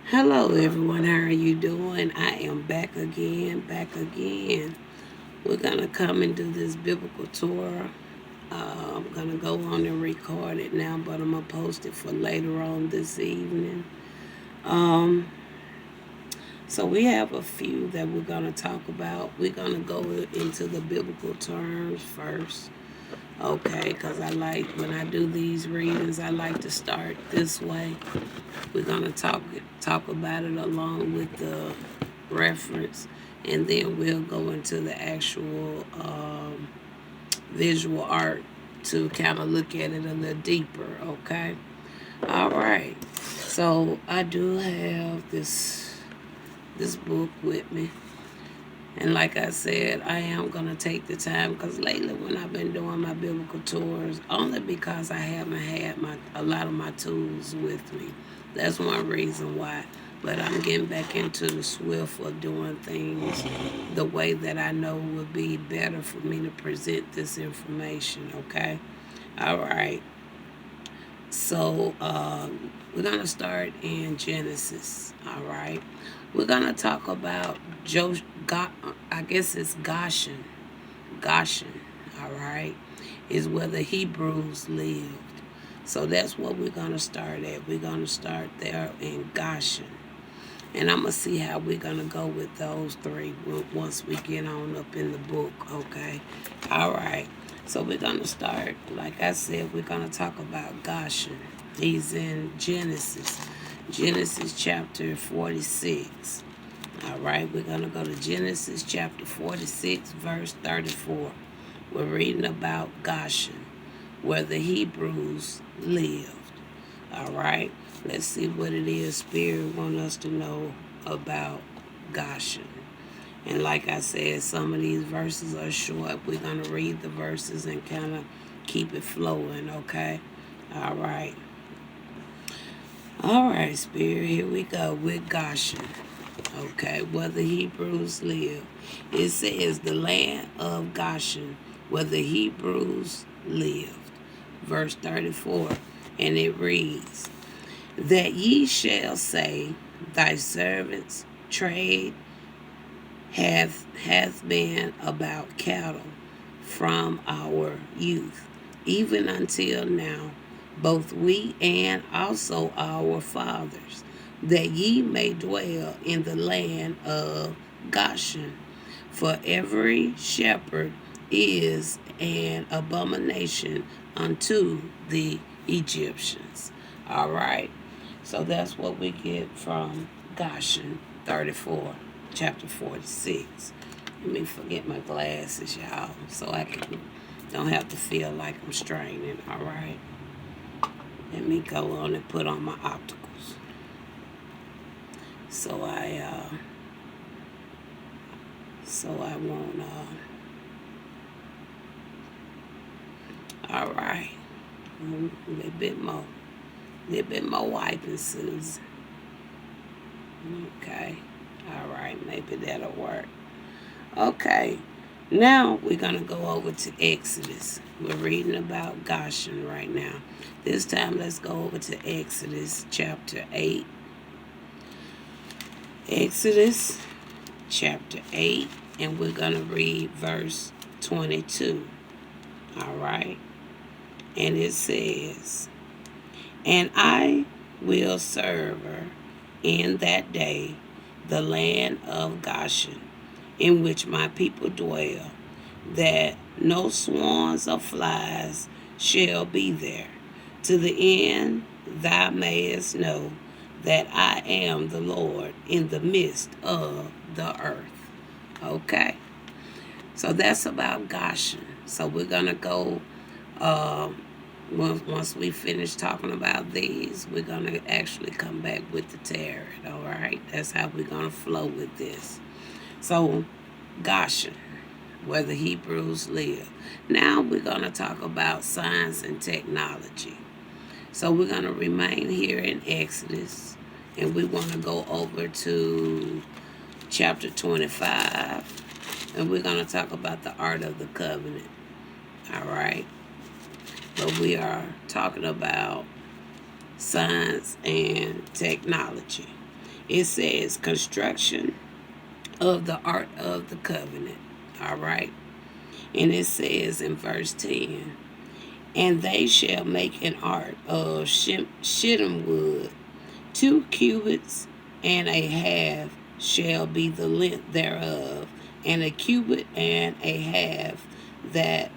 Hello everyone, how are you doing? I am back again, back again. We're gonna come and do this biblical tour. I'm gonna go on and record it now, but I'm gonna post it for later on this evening. Um, so we have a few that we're gonna talk about. We're gonna go into the biblical terms first. Okay, because I like when I do these readings, I like to start this way. We're gonna talk about it along with the reference, and then we'll go into the actual visual art to kind of look at it a little deeper. Okay. All right. So I do have this book with me. And like I said, I am going to take the time because lately when I've been doing my biblical tours, only because I haven't had a lot of my tools with me. That's one reason why. But I'm getting back into the swift of doing things the way that I know would be better for me to present this information, okay? All right. So we're going to start in Genesis, all right? We're going to talk about I guess it's Goshen. Goshen, all right, is where the Hebrews lived. So that's what we're going to start at. We're going to start there in Goshen. And I'm going to see how we're going to go with those three once we get on up in the book, okay? All right. So we're going to start, like I said, we're going to talk about Goshen. He's in Genesis. Genesis chapter 46. All right, we're going to go to Genesis chapter 46, verse 34. We're reading about Goshen, where the Hebrews lived. All right, let's see what it is Spirit wants us to know about Goshen. And like I said, some of these verses are short. We're going to read the verses and kind of keep it flowing, okay? All right. All right, Spirit, here we go with Goshen. Okay, where the Hebrews live. It says the land of Goshen, where the Hebrews lived. Verse 34, and it reads, that ye shall say, thy servants' trade hath been about cattle from our youth, even until now, both we and also our fathers, that ye may dwell in the land of Goshen. For every shepherd is an abomination unto the Egyptians. All right. So that's what we get from Goshen 34, chapter 46. Let me forget my glasses, y'all, so I don't have to feel like I'm straining. All right. Let me go on and put on my opticals. So I won't. All right. A little bit more. A little bit more wiping, Susan. Okay. All right. Maybe that'll work. Okay. Now we're going to go over to Exodus. We're reading about Goshen right now. This time let's go over to Exodus chapter 8. Exodus chapter 8, and we're going to read verse 22. All right. And it says, and I will serve her in that day the land of Goshen, in which my people dwell, that no swarms of flies shall be there, to the end thou mayest know that I am the Lord in the midst of the earth. Okay? So that's about Goshen. So we're going to go, once we finish talking about these, we're going to actually come back with the tarot. All right? That's how we're going to flow with this. So, Goshen, where the Hebrews live. Now we're going to talk about science and technology. So we're going to remain here in Exodus, and we want to go over to chapter 25, and we're going to talk about the art of the covenant. All right? But we are talking about science and technology. It says construction of the Ark of the Covenant. All right. And it says in verse 10, and they shall make an ark of shittim wood, 2 cubits and a half shall be the length thereof, and a cubit and a half that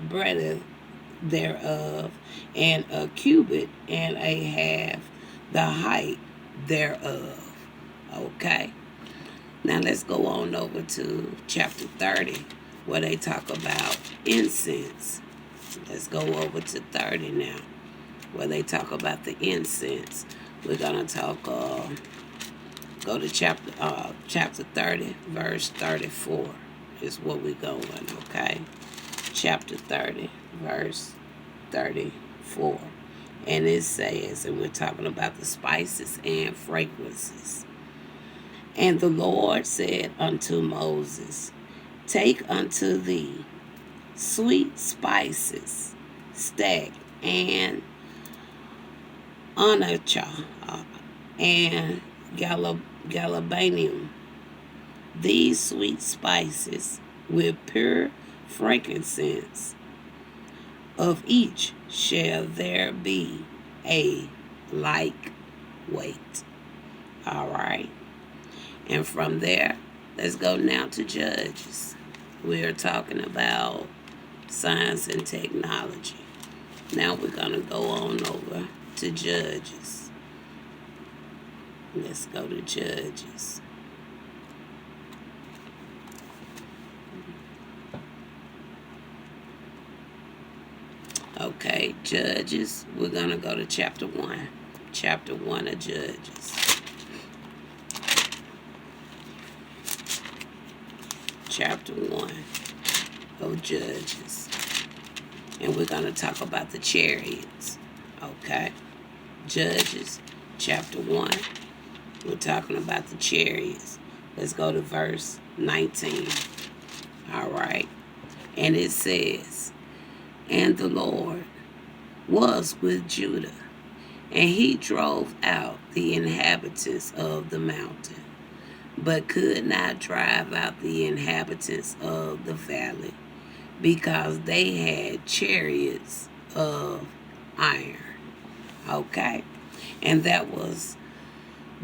breadth thereof, and a cubit and a half the height thereof. Okay. Now let's go on over to chapter 30, where they talk about incense. Let's go over to 30 now, where they talk about the incense. We're going to talk, go to chapter 30, verse 34 is where we're going, okay? Chapter 30, verse 34. And it says, and we're talking about the spices and fragrances. And the Lord said unto Moses, take unto thee sweet spices, stag, and onycha, and galbanum. These sweet spices with pure frankincense, of each shall there be a like weight. All right. And from there, let's go now to Judges. We are talking about science and technology. Now we're going to go on over to Judges. Let's go to Judges. Okay, Judges. We're going to go to chapter 1. Chapter 1 of Judges. Chapter 1 of Judges. And we're going to talk about the chariots. Okay. Judges, chapter 1. We're talking about the chariots. Let's go to verse 19. All right. And it says, and the Lord was with Judah, and he drove out the inhabitants of the mountain, but could not drive out the inhabitants of the valley, because they had chariots of iron. Okay? And that was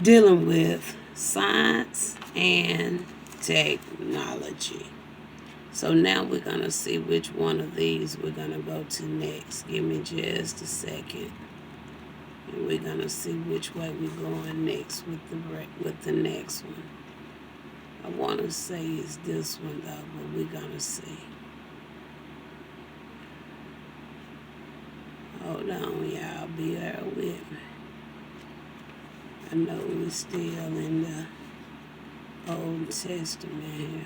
dealing with science and technology. So now we're going to see which one of these we're going to go to next. Give me just a second. And we're going to see which way we're going next with the next one. I want to say it's this one, though, but we're going to see. Hold on, y'all. Be there with me. I know we're still in the Old Testament here.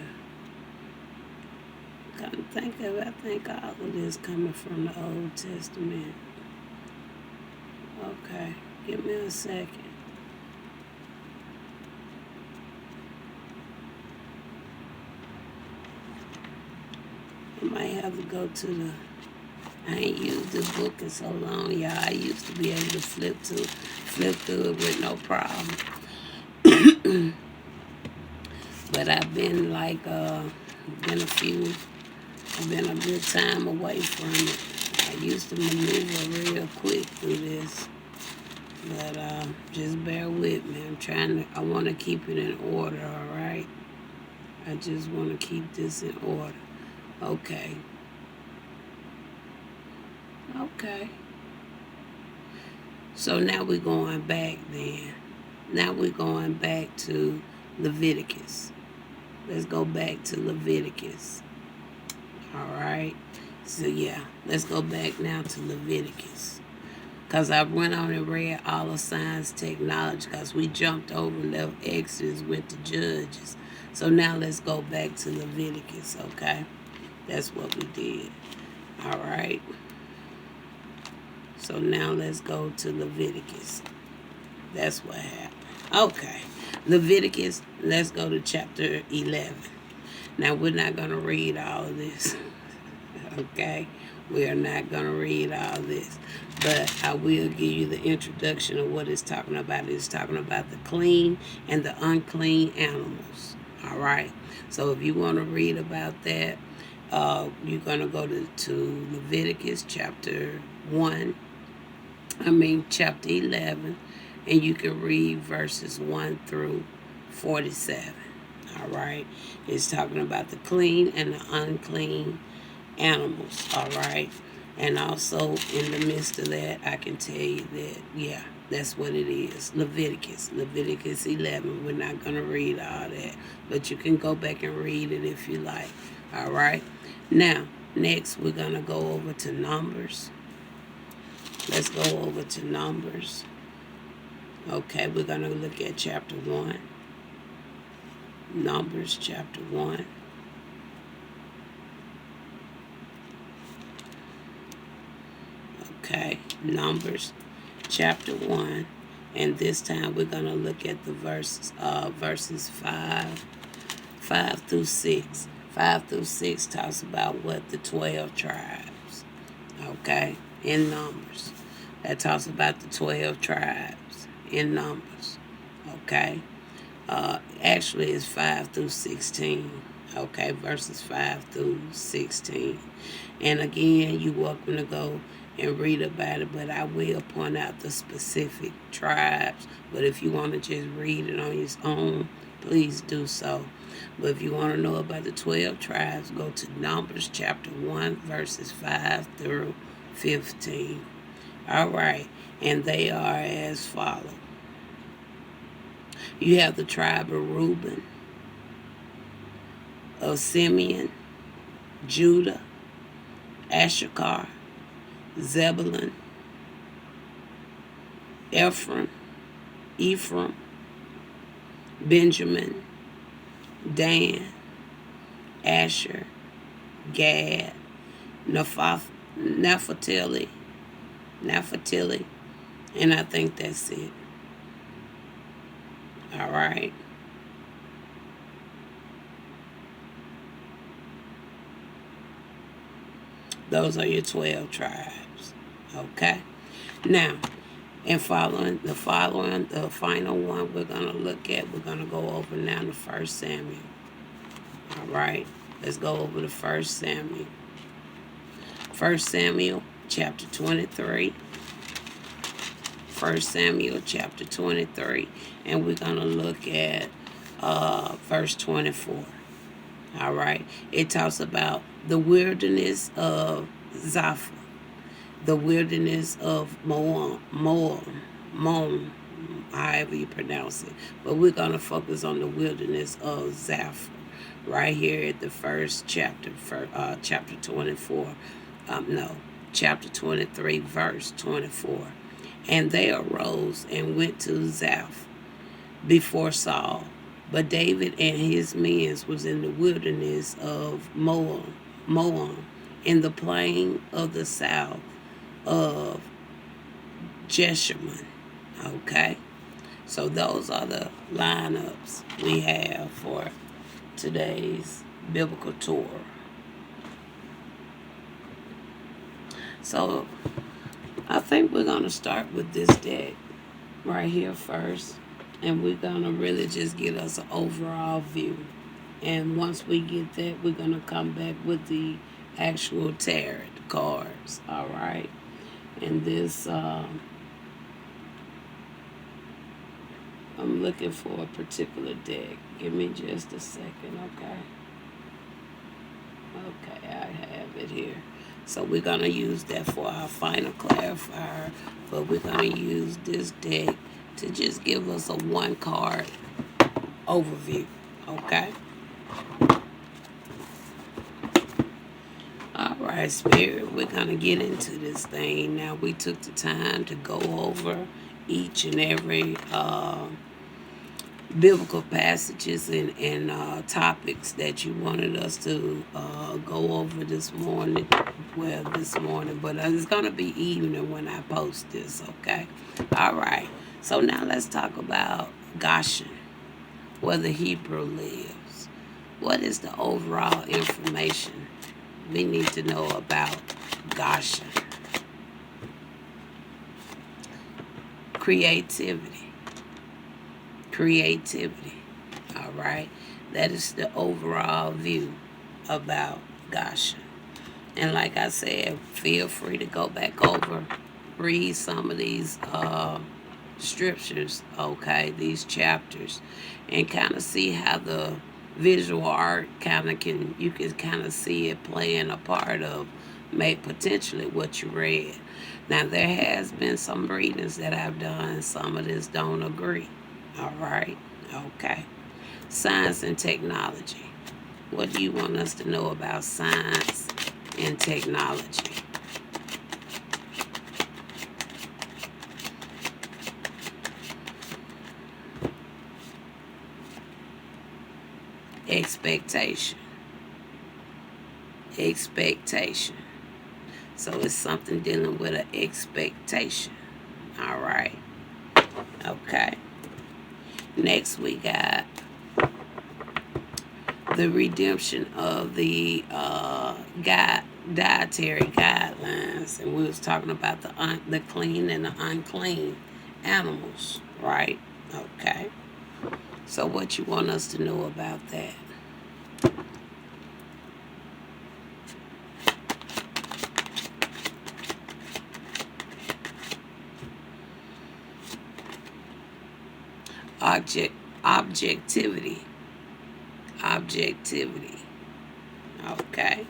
Come to think of it, I think all of this coming from the Old Testament. Okay, give me a second. I might have to go to the... I ain't used the book in so long, y'all. I used to be able to flip through it with no problem. But I've been like, I've been a good time away from it. I used to maneuver real quick through this. But just bear with me. I want to keep it in order, all right? I just want to keep this in order. Okay. Okay. So now we're going back then. Now we're going back to Leviticus. Let's go back to Leviticus. All right. So yeah, let's go back now to Leviticus. Because I went on and read all of science technology, because we jumped over and left Exodus, went to Judges. So now let's go back to Leviticus, okay? That's what we did. All right. So now let's go to Leviticus. That's what happened. Okay. Leviticus, let's go to chapter 11. Now, we're not going to read all of this. Okay? We are not going to read all this, but I will give you the introduction of what it's talking about. It's talking about the clean and the unclean animals. All right. So if you want to read about that, you're going to go to Leviticus chapter 11, and you can read verses 1 through 47. All right. It's talking about the clean and the unclean animals. All right. And also in the midst of that, I can tell you that, yeah, that's what it is. Leviticus 11. We're not going to read all that, but you can go back and read it if you like. All right. Now, next we're going to go over to Numbers. Let's go over to Numbers. Okay, we're going to look at chapter 1. Numbers chapter 1. Okay, Numbers chapter 1. And this time we're going to look at the verses 5 through 6. 5 through 6 talks about what the 12 tribes. Okay, in Numbers. That talks about the 12 tribes in Numbers. Okay. Actually, it's 5 through 16. Okay, verses 5 through 16. And again, you're welcome to go and read about it, but I will point out the specific tribes. But if you want to just read it on your own, please do so. But if you want to know about the 12 tribes, go to Numbers chapter 1, verses 5 through 15. All right, and they are as follows. You have the tribe of Reuben, of Simeon, Judah, Issachar, Zebulun, Ephraim, Benjamin, Dan, Asher, Gad, Naphtali, and I think that's it. All right. Those are your 12 tribes. Okay. Now, and the final one we're going to look at, we're going to go over now to 1 Samuel. All right. Let's go over to 1 Samuel. 1 Samuel chapter 23. 1 Samuel chapter 23, and we're going to look at verse 24. All right. It talks about the wilderness of Ziphites, the wilderness of Moab, however you pronounce it. But we're going to focus on the wilderness of Ziphites right here at the first chapter, chapter 24. Chapter 23, verse 24. And they arose and went to Ziph before Saul. But David and his men was in the wilderness of Moab, in the plain of the south of Jeshimon. Okay? So those are the lineups we have for today's biblical tour. So I think we're going to start with this deck right here first. And we're going to really just get us an overall view. And once we get that, we're going to come back with the actual tarot cards. All right. And this, I'm looking for a particular deck. Give me just a second, okay? Okay, I have it here. So we're going to use that for our final clarifier, but we're going to use this deck to just give us a one-card overview, okay? All right, Spirit, we're going to get into this thing. Now, we took the time to go over each and every biblical passages and topics that you wanted us to go over this morning. Well, this morning, but it's going to be evening when I post this, okay? All right. So now let's talk about Goshen, where the Hebrew lives. What is the overall information we need to know about Goshen. Creativity. All right. That is the overall view about Goshen. And like I said, feel free to go back over, read some of these scriptures, okay, these chapters, and kind of see how the visual art you can kind of see it playing a part of potentially what you read. Now, there has been some readings that I've done. Some of this don't agree. All right. Okay. Science and technology. What do you want us to know about science and technology? Expectation. So it's something dealing with an expectation. All right. Okay. Next, we got the redemption of the dietary guidelines, and we was talking about the clean and the unclean animals, right? Okay. So what you want us to know about that? Objectivity. Okay.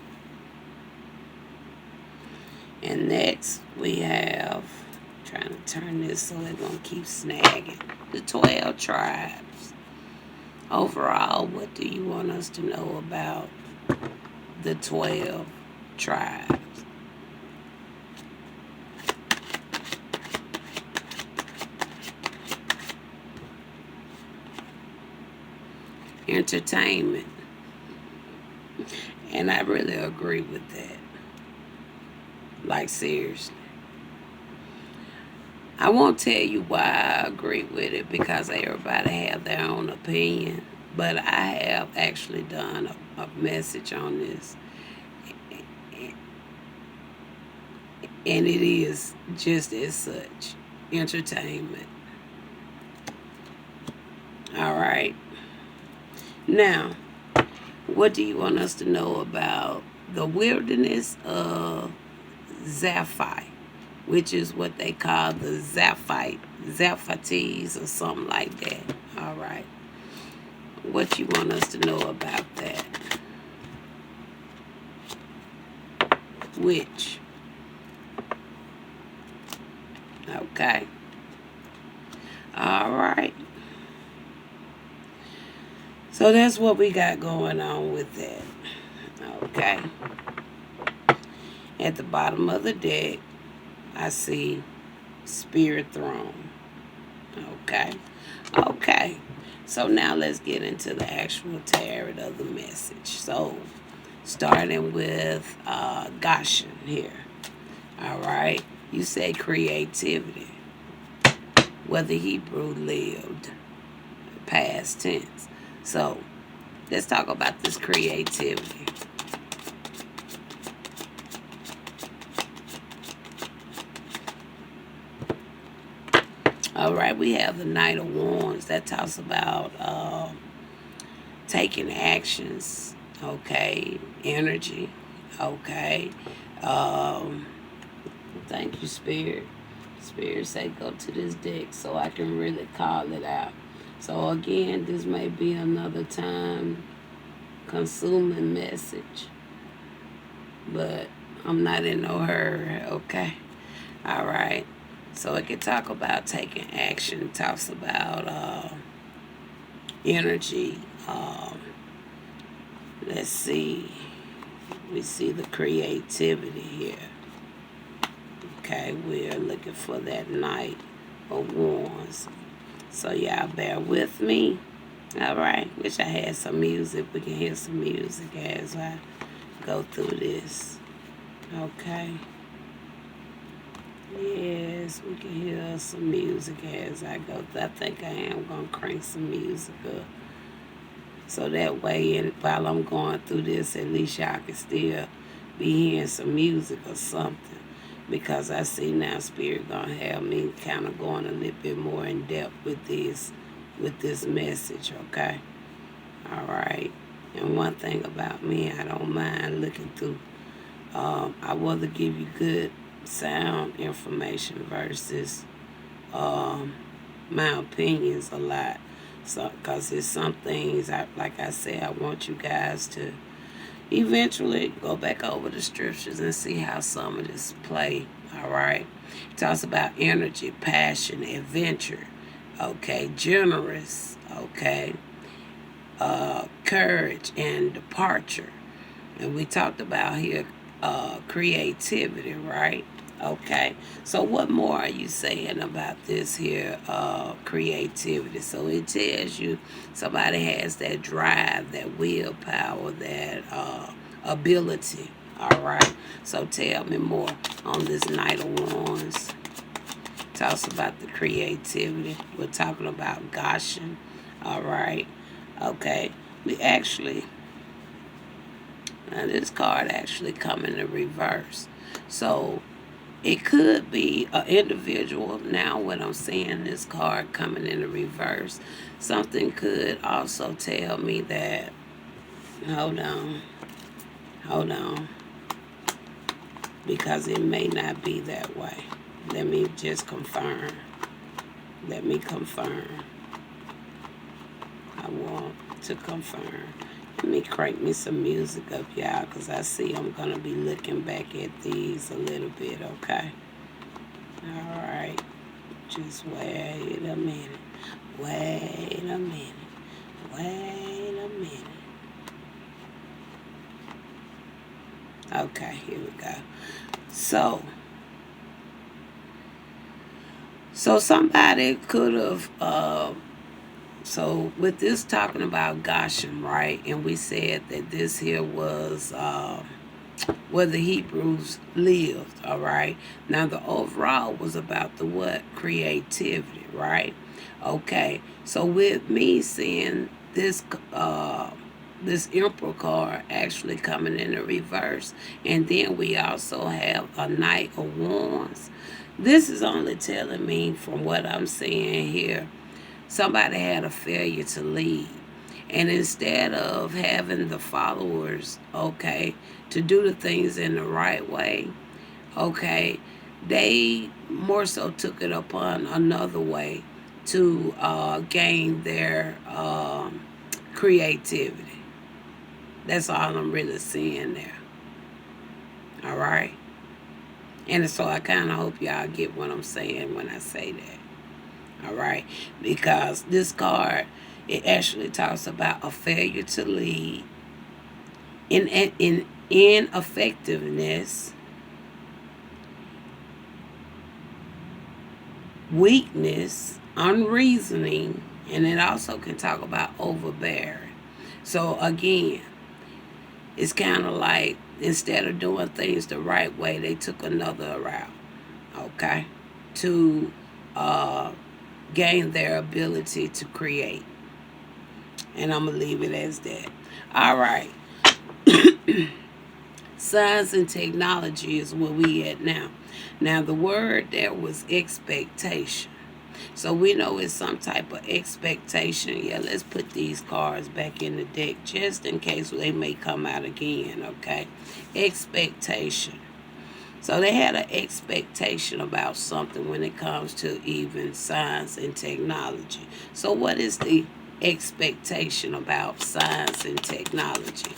And next we have, trying to turn this so they're going to keep snagging, the 12 tribes. Overall, what do you want us to know about the 12 tribes? Entertainment. And I really agree with that. Like, seriously. I won't tell you why I agree with it, because everybody have their own opinion. But I have actually done a message on this. And it is just as such. Entertainment. All right. Now, what do you want us to know about the wilderness of Ziphites, which is what they call the Ziphites or something like that? All right. What you want us to know about that? Which? Okay. All right. So that's what we got going on with that. Okay. At the bottom of the deck, I see Spirit Throne. Okay. Okay. So now let's get into the actual tarot of the message. So, starting with Goshen here. All right. You say creativity. Where the Hebrew lived. Past tense. So, let's talk about this creativity. All right, we have the Knight of Wands. That talks about taking actions, okay, energy, okay. Thank you, Spirit. Spirit say go to this deck so I can really call it out. So again, this may be another time consuming message, but I'm not in no hurry, okay? All right. So it can talk about taking action. It talks about energy. Let's see. We see the creativity here. Okay, we're looking for that Knight of Wands. So y'all bear with me. All right. Wish I had some music. We can hear some music as I go through this. Okay. Yes, we can hear some music as I go through. I think I am going to crank some music up. So that way, while I'm going through this, at least y'all can still be hearing some music or something. Because I see now Spirit gonna have me kind of going a little bit more in depth with this message, okay? All right. And one thing about me, I don't mind looking through. I rather give you good sound information versus my opinions a lot. So, because there's some things, like I said, I want you guys to eventually go back over the scriptures and see how some of this play. All right. It talks about energy, passion, adventure. Okay. Generous. Okay. Courage and departure. And we talked about here creativity, right? Okay. So what more are you saying about this here creativity? So it tells you somebody has that drive, that willpower, that ability. All right. So tell me more on this Knight of Wands. Talks about the creativity. We're talking about Goshen. All right. Okay. We actually, now this card actually come in the reverse. So it could be an individual. Now when I'm seeing this card coming in the reverse, something could also tell me that, hold on, because it may not be that way. Let me just confirm. Let me confirm. I want to confirm. Let me crank me some music up, y'all, because I see I'm going to be looking back at these a little bit, okay? All right. Just wait a minute. Wait a minute. Wait a minute. Okay, here we go. So somebody could have... So with this talking about Goshen, right? And we said that this here was where the Hebrews lived, all right? Now the overall was about the what? Creativity, right? Okay. So with me seeing this this Emperor card actually coming in the reverse, and then we also have a Knight of Wands. This is only telling me from what I'm seeing here, somebody had a failure to lead. And instead of having the followers, okay, to do the things in the right way, okay, they more so took it upon another way to gain their creativity. That's all I'm really seeing there. All right? And so I kind of hope y'all get what I'm saying when I say that. All right? Because this card, it actually talks about a failure to lead, in ineffectiveness, weakness, unreasoning, and it also can talk about overbearing. So again, it's kind of like instead of doing things the right way, they took another route, okay, to gain their ability to create. And I'm going to leave it as that. All right. Science and technology is where we at now. Now, the word there was expectation. So we know it's some type of expectation. Yeah, let's put these cards back in the deck just in case they may come out again, okay? Expectation. So they had an expectation about something when it comes to even science and technology. So what is the expectation about science and technology?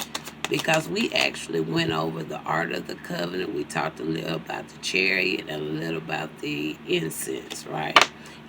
Because we actually went over the Art of the Covenant. We talked a little about the chariot and a little about the incense, right?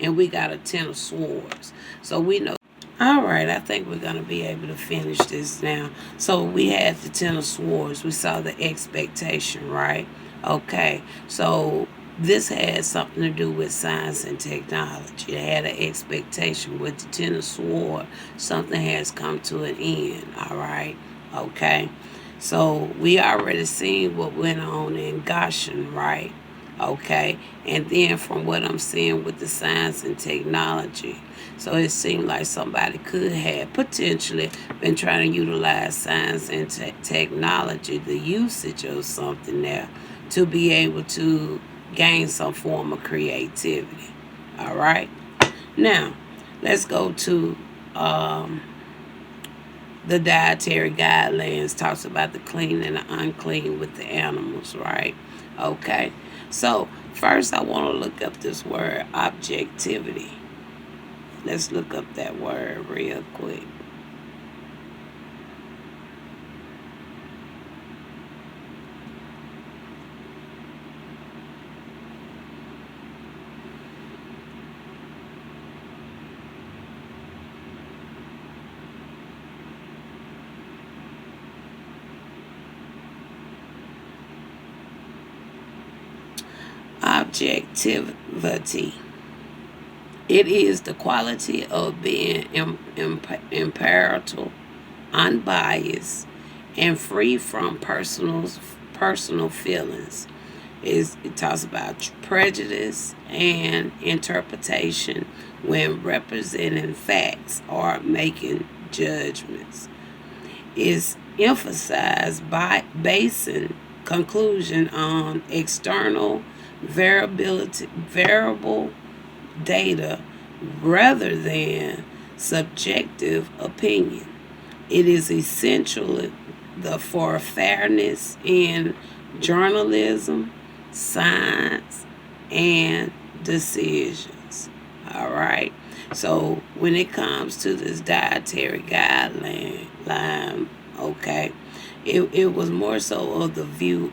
And we got a Ten of Swords. So we know. All right, I think we're going to be able to finish this now. So we had the Ten of Swords. We saw the expectation, right? Okay, so this had something to do with science and technology. It had an expectation with the Ten of Swords. Something has come to an end, all right? Okay, so we already seen what went on in Goshen, right? Okay, and then from what I'm seeing with the science and technology, so it seemed like somebody could have potentially been trying to utilize science and technology, the usage of something there, to be able to gain some form of creativity. All right, now let's go to um, the dietary guidelines. Talks about the clean and the unclean with the animals, right? Okay, so first I want to look up this word objectivity. Let's look up that word real quick. Objectivity. It is the quality of being impartial, unbiased, and free from personal feelings. It talks about prejudice and interpretation when representing facts or making judgments. Is emphasized by basing conclusion on external variable data rather than subjective opinion. It is essential for fairness in journalism, science, and decisions. All right. So when it comes to this dietary guideline, okay, it was more so of the view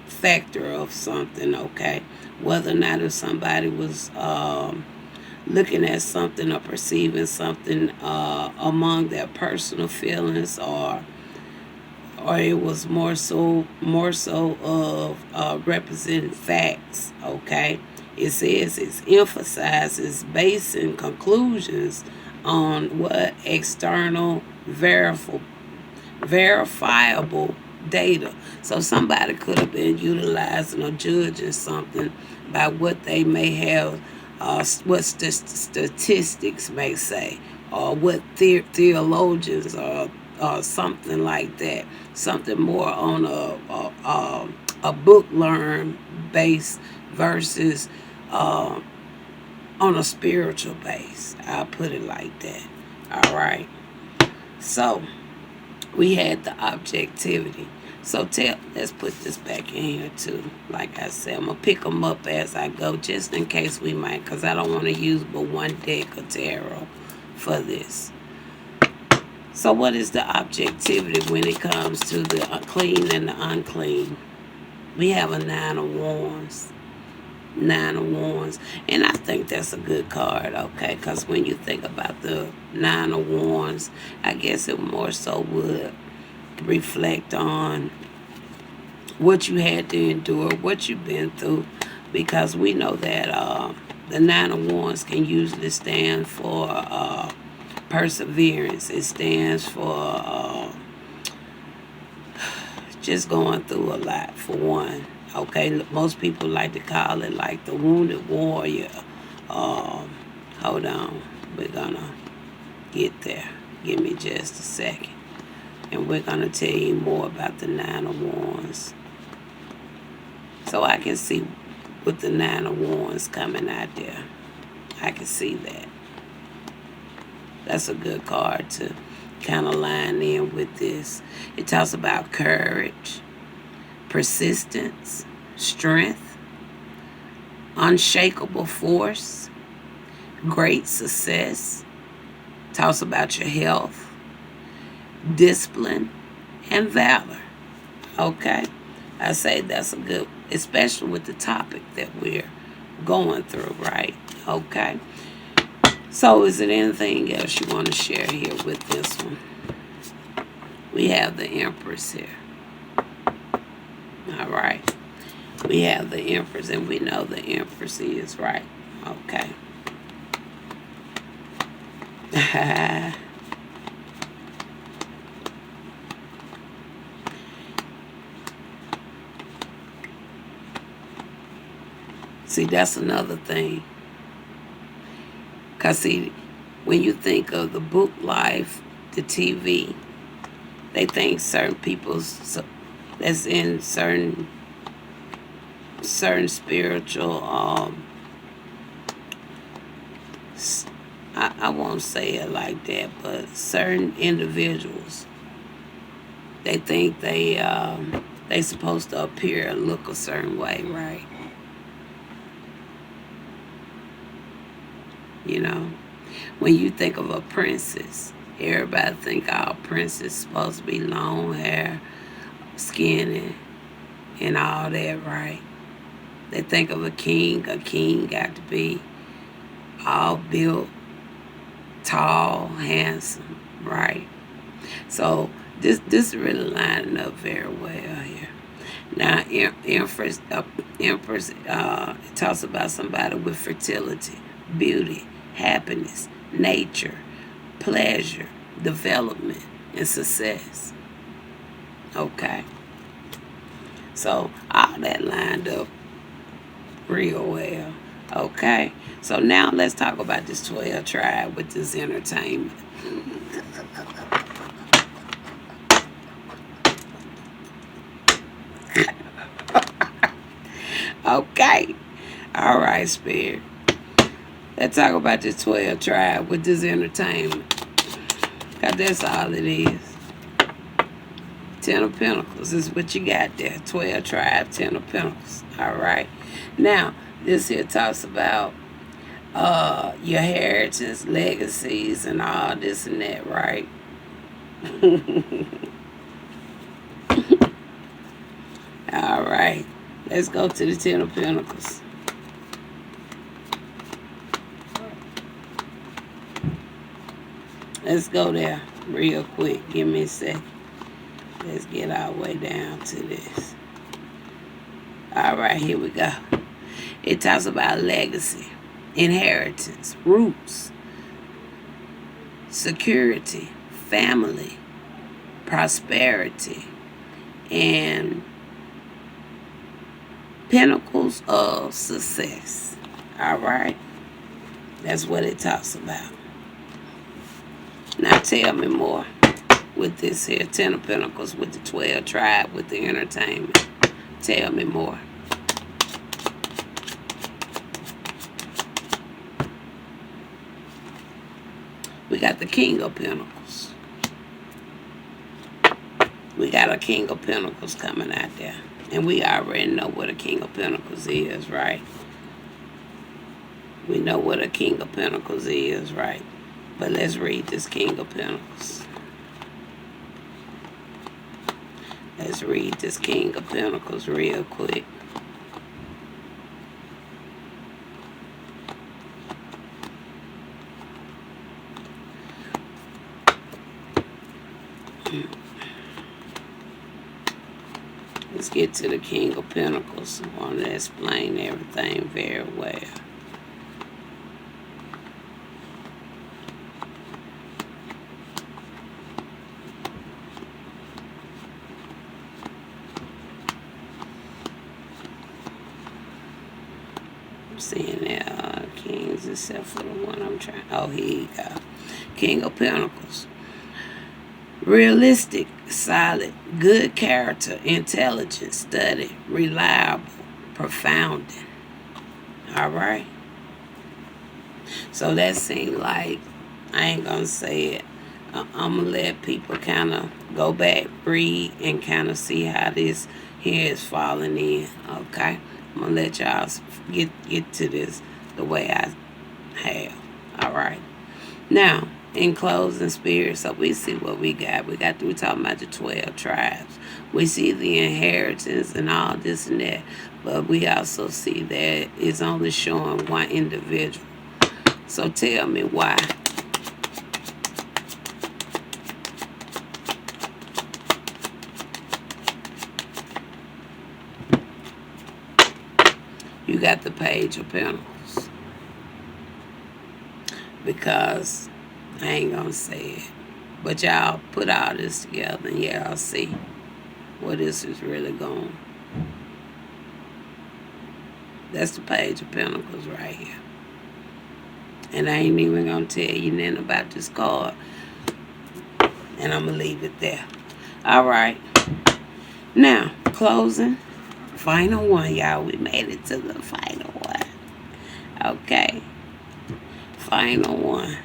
factor of something, okay, whether or not if somebody was looking at something or perceiving something among their personal feelings, or it was more so of representing facts. Okay, it says it emphasizes basing conclusions on what external verifiable data. So somebody could have been utilizing or judging something by what they may have, what statistics may say, or what theologians or something like that. Something more on a book learn base versus on a spiritual base. I'll put it like that. All right. So we had the objectivity. So let's put this back in here too. Like I said, I'm gonna pick them up as I go, just in case we might, because I don't want to use but one deck of tarot for this. So what is the objectivity when it comes to the clean and the unclean? We have a Nine of Wands. Nine of Wands. And I think that's a good card, okay? Because when you think about the Nine of Wands, I guess it more so would reflect on what you had to endure, what you've been through, because we know that the Nine of Wands can usually stand for perseverance. It stands for just going through a lot, for one. Okay, most people like to call it like the wounded warrior. Hold on, we're gonna get there. Give me just a second. And we're going to tell you more about the Nine of Wands. So I can see with the Nine of Wands coming out there. I can see that. That's a good card to kind of line in with this. It talks about courage, persistence, strength, unshakable force, great success. Talks about your health, discipline, and valor. Okay, I say that's a good, especially with the topic that we're going through, right? Okay, so is there anything else you want to share here with this one? We have the Empress here. All right, we have the Empress, and we know the Empress is right. Okay. See, that's another thing. Because, see, when you think of the book life, the TV, they think certain people's that's in certain spiritual I won't say it like that, but certain individuals, they think they supposed to appear and look a certain way, right? You know, when you think of a princess, everybody think all princess supposed to be long hair, skinny, and all that, right? They think of a king got to be all built, tall, handsome, right? So this really lining up very well here. Now, Empress, it talks about somebody with fertility, beauty, happiness, nature, pleasure, development, and success. Okay? So all that lined up real well. Okay? So now let's talk about this 12 tribe with this entertainment. Okay? All right, Spirit. Let's talk about this 12 tribe with this entertainment. Because that's all it is. 10 of Pentacles is what you got there. 12 tribe, 10 of Pentacles. All right. Now, this here talks about your heritage, legacies, and all this and that, right? All right. Let's go to the 10 of Pentacles. Let's go there real quick. Give me a second. Let's get our way down to this. All right, here we go. It talks about legacy, inheritance, roots, security, family, prosperity, and pinnacles of success. All right? That's what it talks about. Now tell me more with this here 10 of Pentacles with the 12 tribe with the entertainment. Tell me more. We got the King of Pentacles. We got a King of Pentacles coming out there. And we already know what a King of Pentacles is, right? We know what a King of Pentacles is, right? But let's read this King of Pentacles. Let's read this King of Pentacles real quick. Let's get to the King of Pentacles. I want to explain everything very well. I'm seeing there kings except for the one I'm trying. Oh, here you go. King of Pentacles. Realistic, solid, good character, intelligent, study, reliable, profounding. All right? So that seemed like, I ain't going to say it. I'm going to let people kind of go back, read, and kind of see how this here is falling in. Okay? I'm going to let y'all get to this the way I have. All right? Now, in closing, Spirit, so we see what we got. We talking about the 12 tribes. We see the inheritance and all this and that. But we also see that it's only showing one individual. So tell me why. You got the Page of Pentacles. Because I ain't gonna say it. But y'all put all this together and y'all see where this is really going. That's the Page of Pentacles right here. And I ain't even going to tell you nothing about this card. And I'm going to leave it there. All right. Now, closing. Final one, y'all. We made it to the final one. Okay. Final one.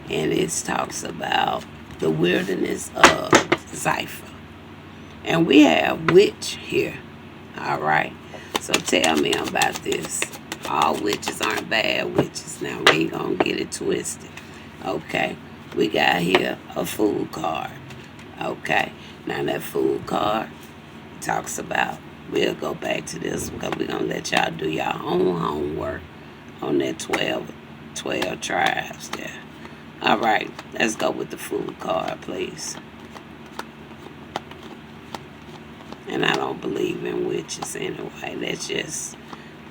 And it talks about the wilderness of Ziphites. And we have witch here. All right. So tell me about this. All witches aren't bad witches. Now, we ain't going to get it twisted. Okay. We got here a fool card. Okay. Now, that fool card talks about, we'll go back to this because we're going to let y'all do your own homework on that 12 tribes there. All right. Let's go with the fool card, please. And I don't believe in witches anyway.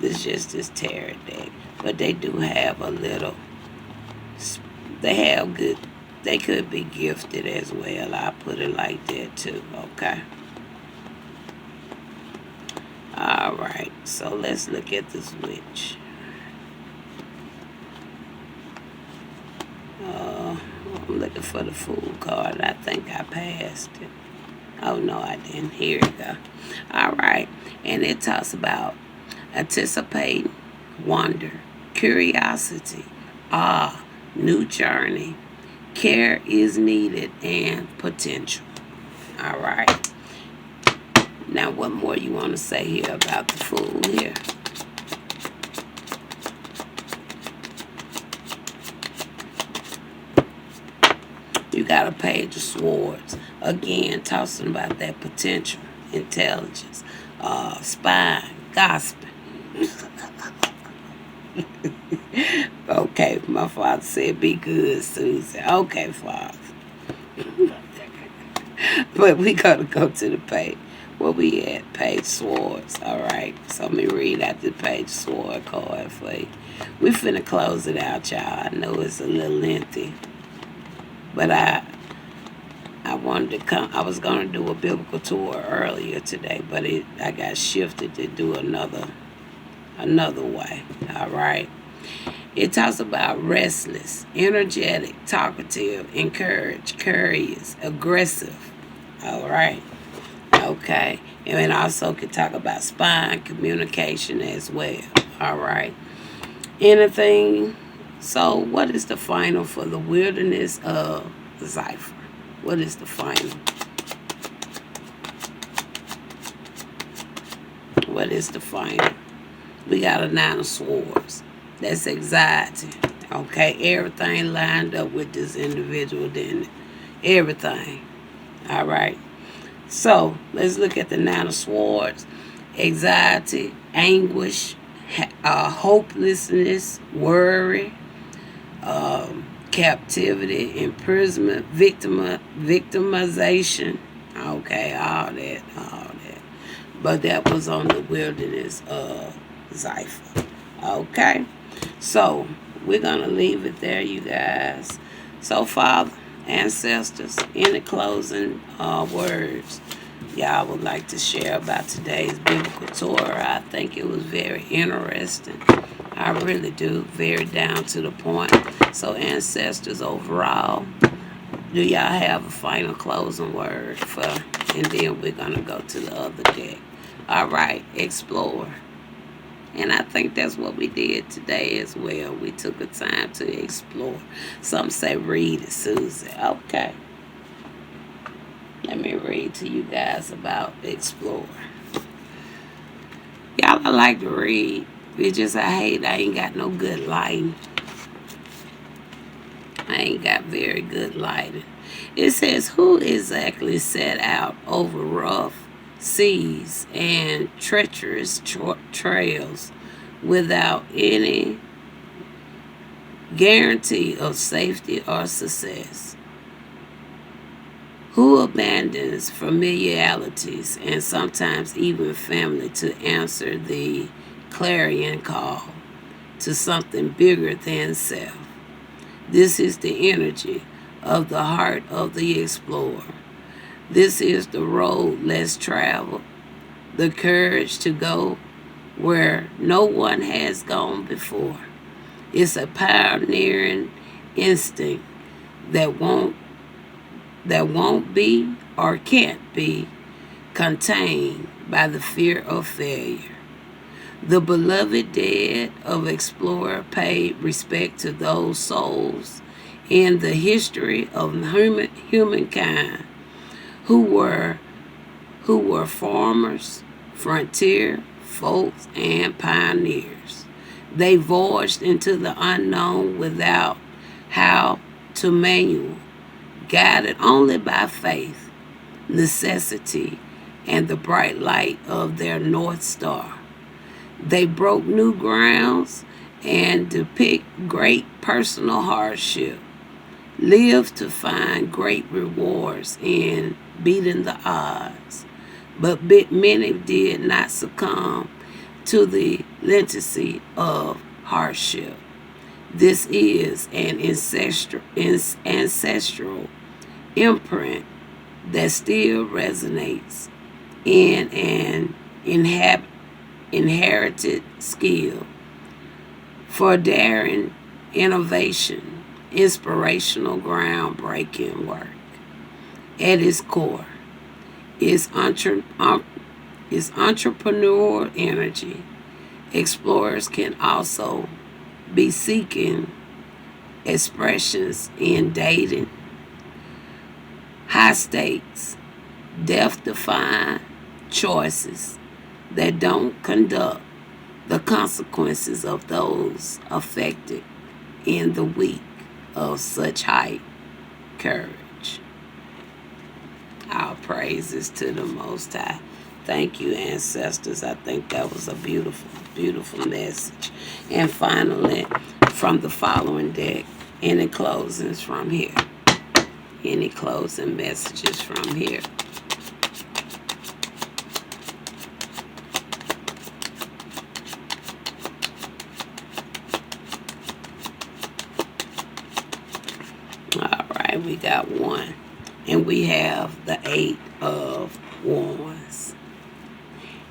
This just this tarot deck. But they do have a little, they have good, they could be gifted as well. I'll put it like that too, okay? All right, so let's look at this witch. I'm looking for the fool card. I think I passed it. Oh, no, I didn't. Here we go. All right. And it talks about anticipating, wonder, curiosity, awe, new journey, care is needed, and potential. All right. Now, what more you want to say here about the fool here? You got a Page of Swords. Again, talking about that potential, intelligence, spine, gospel. Okay, my father said, be good, Susan. Okay, Father. But we got to go to the page. Where we at? Page Swords. All right. So let me read out the Page Sword card for you. We finna close it out, y'all. I know it's a little lengthy. But I wanted to come. I was going to do a biblical tour earlier today, but I got shifted to do another way. All right. It talks about restless, energetic, talkative, encouraged, curious, aggressive. All right. Okay. And it also could talk about spine, communication as well. All right. Anything. So what is the final for the wilderness of Ziphites? What is the final? What is the final? We got a 9 of Swords. That's anxiety. Okay, everything lined up with this individual, didn't it? Everything. All right. So let's look at the 9 of Swords. Anxiety, anguish, hopelessness, worry, captivity, imprisonment, victimization. Okay, all that. But that was on the wilderness of Ziphites. Okay, so we're going to leave it there, you guys. So, Father, ancestors, any closing words y'all would like to share about today's biblical Torah? I think it was very interesting. I really do. Very down to the point. So, ancestors, overall, do y'all have a final closing word for, and then we're going to go to the other deck. All right, explore. And I think that's what we did today as well. We took the time to explore. Some say read it, Susan. Okay. Let me read to you guys about explore. Y'all, I like to read. It's just I ain't got no good lighting. I ain't got very good lighting. It says, who exactly set out over rough seas and treacherous trails without any guarantee of safety or success? Who abandons familiarities and sometimes even family to answer the clarion call to something bigger than self? This is the energy of the heart of the explorer. This is the road less traveled, the courage to go where no one has gone before. It's a pioneering instinct that won't be or can't be contained by the fear of failure. The beloved dead of Explorer paid respect to those souls in the history of humankind who were farmers, frontier folks, and pioneers. They voyaged into the unknown without how to manual, guided only by faith, necessity, and the bright light of their North Star. They broke new grounds and depict great personal hardship, lived to find great rewards in beating the odds. But many did not succumb to the lenity of hardship. This is an ancestral imprint that still resonates in an inherited skill for daring innovation, inspirational groundbreaking work. At its core is entrepreneurial energy. Explorers can also be seeking expressions in dating, high stakes, death defying choices that don't conduct the consequences of those affected in the week of such high courage. Our praises to the Most High. Thank you, ancestors. I think that was a beautiful, beautiful message. And finally, from the following deck, any closings from here? Any closing messages from here? All right, we got one. And we have the 8 of Wands.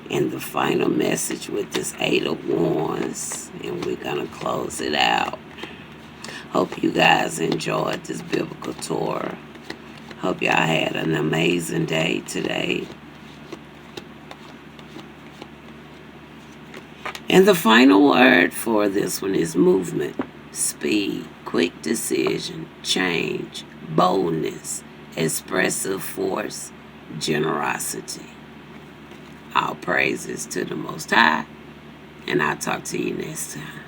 And the final message with this 8 of Wands, and we're going to close it out. Hope you guys enjoyed this biblical Torah. Hope y'all had an amazing day today. And the final word for this one is movement, speed, quick decision, change, boldness, expressive force, generosity. All praises to the Most High, and I'll talk to you next time.